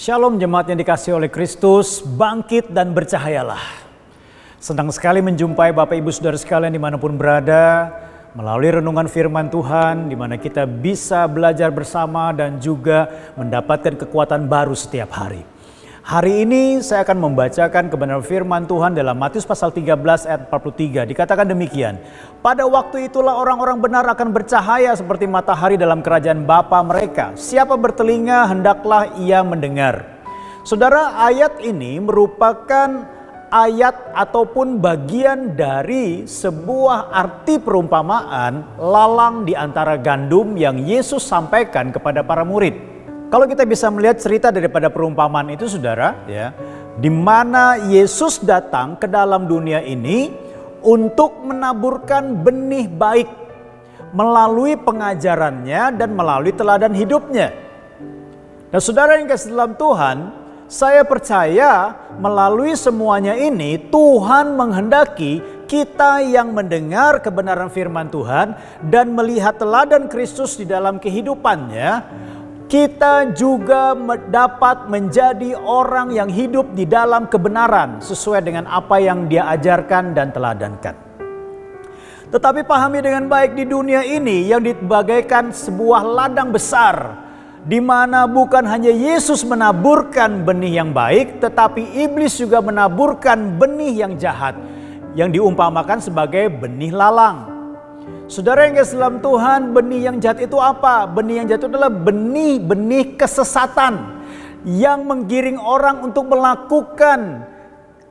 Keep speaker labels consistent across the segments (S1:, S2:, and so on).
S1: Shalom jemaat yang dikasihi oleh Kristus, bangkit dan bercahayalah. Senang sekali menjumpai Bapak Ibu Saudara sekalian dimanapun berada, melalui renungan firman Tuhan di mana kita bisa belajar bersama dan juga mendapatkan kekuatan baru setiap hari. Hari ini saya akan membacakan kebenaran firman Tuhan dalam Matius pasal 13 ayat 43. Dikatakan demikian, pada waktu itulah orang-orang benar akan bercahaya seperti matahari dalam kerajaan Bapa mereka. Siapa bertelinga hendaklah ia mendengar. Saudara, ayat ini merupakan ayat ataupun bagian dari sebuah arti perumpamaan lalang di antara gandum yang Yesus sampaikan kepada para murid. Kalau kita bisa melihat cerita daripada perumpamaan itu, saudara, ya, di mana Yesus datang ke dalam dunia ini untuk menaburkan benih baik melalui pengajarannya dan melalui teladan hidupnya. Dan saudara yang kasih dalam Tuhan, saya percaya melalui semuanya ini Tuhan menghendaki kita yang mendengar kebenaran firman Tuhan dan melihat teladan Kristus di dalam kehidupannya, kita juga dapat menjadi orang yang hidup di dalam kebenaran sesuai dengan apa yang dia ajarkan dan teladankan. Tetapi pahami dengan baik, di dunia ini yang dibagaikan sebuah ladang besar, di mana bukan hanya Yesus menaburkan benih yang baik, tetapi iblis juga menaburkan benih yang jahat, yang diumpamakan sebagai benih lalang. Saudara yang kasih dalam Tuhan, benih yang jahat itu apa? Benih yang jahat itu adalah benih-benih kesesatan yang menggiring orang untuk melakukan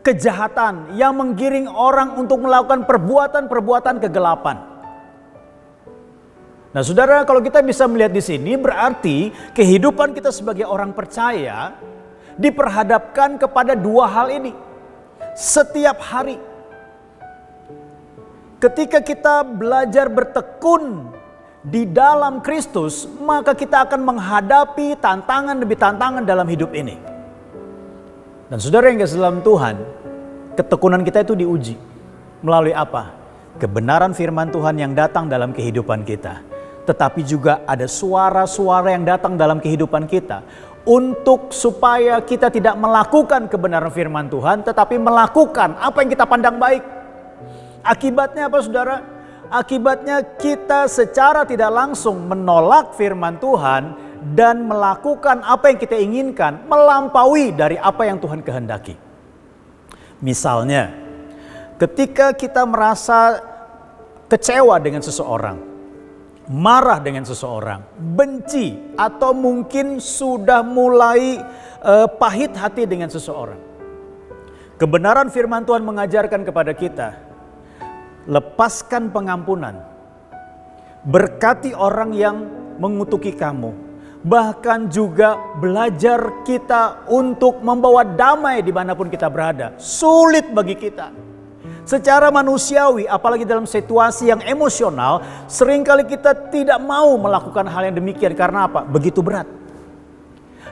S1: kejahatan, yang menggiring orang untuk melakukan perbuatan-perbuatan kegelapan. Nah, saudara, kalau kita bisa melihat di sini, berarti kehidupan kita sebagai orang percaya diperhadapkan kepada dua hal ini setiap hari. Ketika kita belajar bertekun di dalam Kristus, maka kita akan menghadapi tantangan demi tantangan dalam hidup ini. Dan saudara yang kasih dalam Tuhan, ketekunan kita itu diuji. Melalui apa? Kebenaran firman Tuhan yang datang dalam kehidupan kita. Tetapi juga ada suara-suara yang datang dalam kehidupan kita. Untuk supaya kita tidak melakukan kebenaran firman Tuhan, tetapi melakukan apa yang kita pandang baik. Akibatnya apa, saudara? Akibatnya kita secara tidak langsung menolak firman Tuhan dan melakukan apa yang kita inginkan melampaui dari apa yang Tuhan kehendaki. Misalnya, ketika kita merasa kecewa dengan seseorang, marah dengan seseorang, benci, atau mungkin sudah mulai pahit hati dengan seseorang. Kebenaran firman Tuhan mengajarkan kepada kita, lepaskan pengampunan, berkati orang yang mengutuki kamu. Bahkan juga belajar kita untuk membawa damai dimanapun kita berada. Sulit bagi kita. Secara manusiawi, apalagi dalam situasi yang emosional, seringkali kita tidak mau melakukan hal yang demikian. Karena apa? Begitu berat.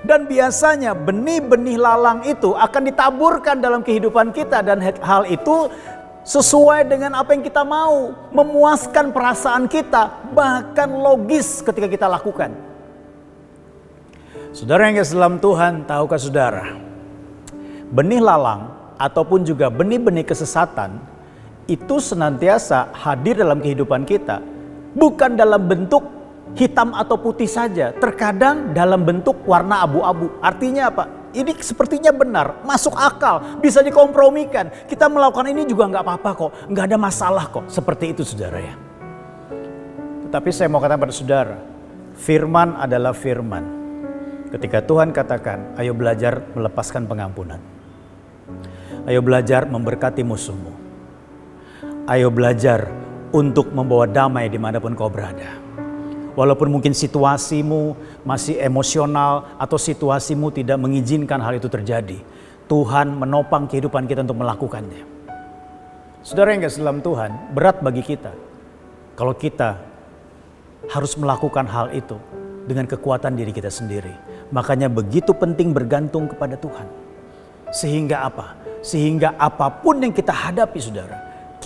S1: Dan biasanya benih-benih lalang itu akan ditaburkan dalam kehidupan kita. Dan hal itu sesuai dengan apa yang kita mau, memuaskan perasaan kita, bahkan logis ketika kita lakukan. Saudara yang kasih dalam Tuhan, tahukah saudara, benih lalang ataupun juga benih-benih kesesatan itu senantiasa hadir dalam kehidupan kita, bukan dalam bentuk hitam atau putih saja, terkadang dalam bentuk warna abu-abu. Artinya apa? Ini sepertinya benar, masuk akal, bisa dikompromikan. Kita melakukan ini juga nggak apa-apa kok, nggak ada masalah kok. Seperti itu, saudara ya. Tetapi saya mau katakan pada saudara, firman adalah firman. Ketika Tuhan katakan, ayo belajar melepaskan pengampunan. Ayo belajar memberkati musuhmu. Ayo belajar untuk membawa damai dimanapun kau berada. Walaupun mungkin situasimu masih emosional atau situasimu tidak mengizinkan hal itu terjadi, Tuhan menopang kehidupan kita untuk melakukannya. Saudara yang kasih dalam Tuhan, berat bagi kita kalau kita harus melakukan hal itu dengan kekuatan diri kita sendiri. Makanya begitu penting bergantung kepada Tuhan. Sehingga apa? Sehingga apapun yang kita hadapi, saudara,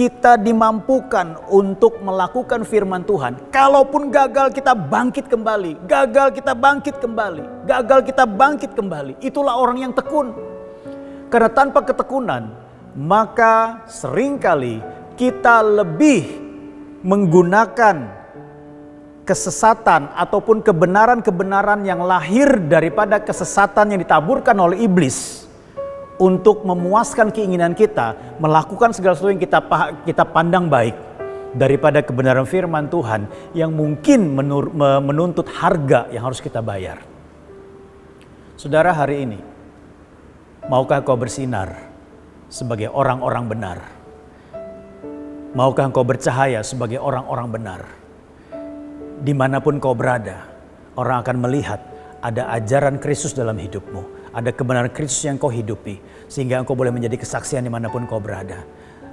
S1: kita dimampukan untuk melakukan firman Tuhan. Kalaupun gagal, kita bangkit kembali. Gagal, kita bangkit kembali. Gagal, kita bangkit kembali. Itulah orang yang tekun. Karena tanpa ketekunan, maka seringkali kita lebih menggunakan kesesatan ataupun kebenaran-kebenaran yang lahir daripada kesesatan yang ditaburkan oleh iblis untuk memuaskan keinginan kita, melakukan segala sesuatu yang kita pandang baik daripada kebenaran firman Tuhan yang mungkin menuntut harga yang harus kita bayar. Saudara, hari ini, maukah kau bersinar sebagai orang-orang benar? Maukah engkau bercahaya sebagai orang-orang benar? Dimanapun kau berada, orang akan melihat ada ajaran Kristus dalam hidupmu. Ada kebenaran Kristus yang kau hidupi, sehingga engkau boleh menjadi kesaksian dimanapun kau berada.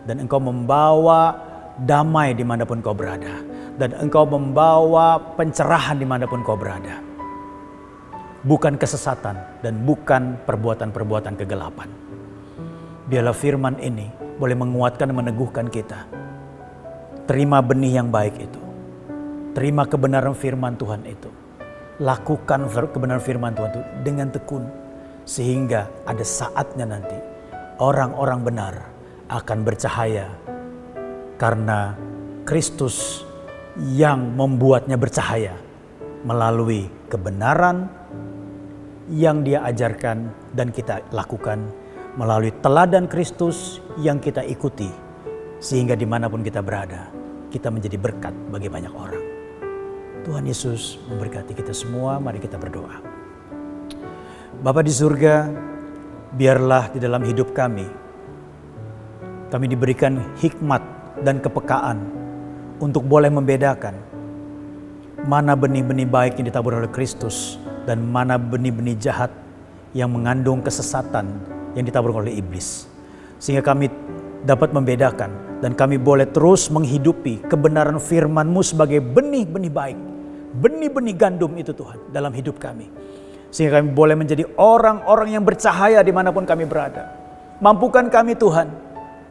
S1: Dan engkau membawa damai dimanapun kau berada. Dan engkau membawa pencerahan dimanapun kau berada. Bukan kesesatan dan bukan perbuatan-perbuatan kegelapan. Biarlah firman ini boleh menguatkan dan meneguhkan kita. Terima benih yang baik itu. Terima kebenaran firman Tuhan itu. Lakukan kebenaran firman Tuhan itu dengan tekun. Sehingga ada saatnya nanti orang-orang benar akan bercahaya. Karena Kristus yang membuatnya bercahaya melalui kebenaran yang Dia ajarkan dan kita lakukan. Melalui teladan Kristus yang kita ikuti. Sehingga dimanapun kita berada, kita menjadi berkat bagi banyak orang. Tuhan Yesus memberkati kita semua. Mari kita berdoa. Bapa di surga, biarlah di dalam hidup kami diberikan hikmat dan kepekaan untuk boleh membedakan mana benih-benih baik yang ditabur oleh Kristus dan mana benih-benih jahat yang mengandung kesesatan yang ditabur oleh iblis. Sehingga kami dapat membedakan dan kami boleh terus menghidupi kebenaran firman-Mu sebagai benih-benih baik, benih-benih gandum itu Tuhan dalam hidup kami. Sehingga kami boleh menjadi orang-orang yang bercahaya dimanapun kami berada. Mampukan kami Tuhan.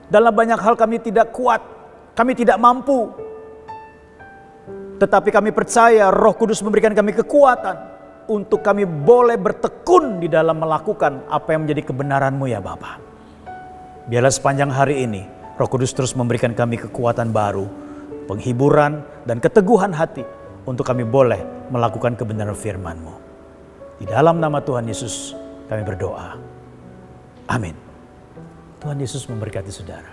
S1: Dalam banyak hal kami tidak kuat. Kami tidak mampu. Tetapi kami percaya Roh Kudus memberikan kami kekuatan. Untuk kami boleh bertekun di dalam melakukan apa yang menjadi kebenaran-Mu ya Bapa. Biarlah sepanjang hari ini Roh Kudus terus memberikan kami kekuatan baru. Penghiburan dan keteguhan hati. Untuk kami boleh melakukan kebenaran firman-Mu. Di dalam nama Tuhan Yesus kami berdoa. Amin. Tuhan Yesus memberkati saudara.